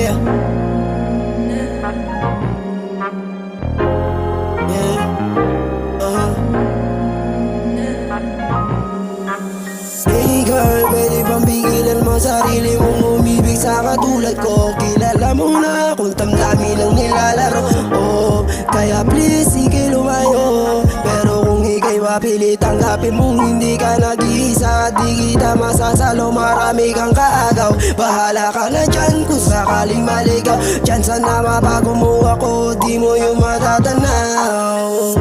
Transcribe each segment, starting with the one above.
Yeah. Yeah. Hey girl, pwede bang pigilan mo sarili mong umibig sa katulad ko? Kilala mo na kung damdamin ang nilalaro. Oh, kaya please, sige lumayo. Pero kung ika'y mapilit, tanggapin mong hindi ka nag-iisa. Di kita masasalo, marami kang kaagaw. Bahala ka na dyan kung sakaling maligaw. Diyan na mabago mo ako, di mo yung matatanaw.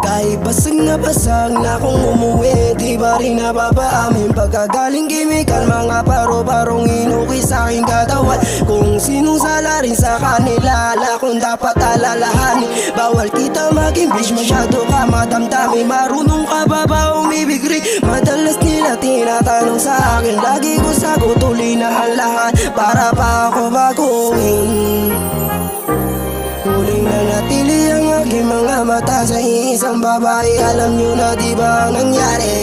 Kahit basag na kung umuwi, di ba rin napapaamin pagkagaling kimikal, mga paro-parong inuki sa aking katawan. Kung sinong sala rin sa kanila, kung dapat alalahanin. Bawal kita maging bitch, masyado ka madamdami. Marunong ka ba ba umibig rin? Madalas nila tinatanong sa akin, lagi ko sagot tuloy na ang lahat para pa ako baguhin. Huling nanatili ang aking mga mata sa isang babae. Alam nyo na di ba ang nangyari?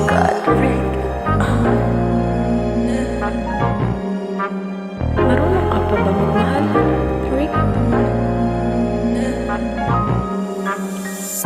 God, Rick. Marunong ka pa ba magmahal, Rick?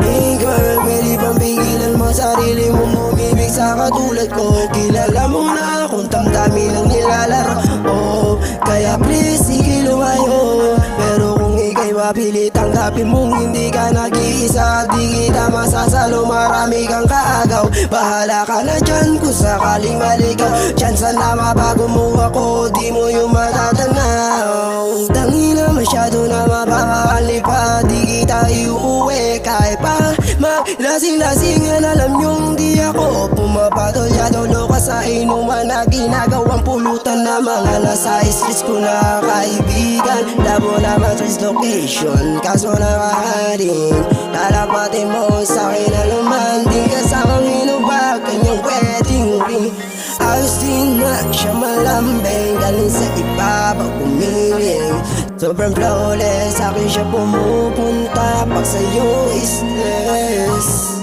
Hey girl, pwede bang pigilan mo sarili mong umibig sa katulad ko? Kilala mo na kung damdamin ang nilalaro. Oh, kaya please, sige lumayo. Pero kung ika'y mapilit, tanggapin mong hindi ka nag-iisa. Di kita masasalo, marami kang kaagaw. Bahala ka na dyan kung sakaling maligaw. Diyan na mabago mo ako, di mo yung matatanaw. Tangina, masyado na mapapakali pa. Di kita iuwi kahit pa maglasing-lasingan. Alam nyong di ako pumapatulyado loko sa inuman na ginagawang pulutan na mga nasa streets ko na kaibigan. Labo naman trace location, kaso nakahading. Lalapatin mo sa'kin na lumanding kasamang inubag kanyang wedding ring. Ayos din na siya malambing, galing sa ibabaw umiling. Sobrang flawless, akin siya pumupunta pag sa'yo is stress.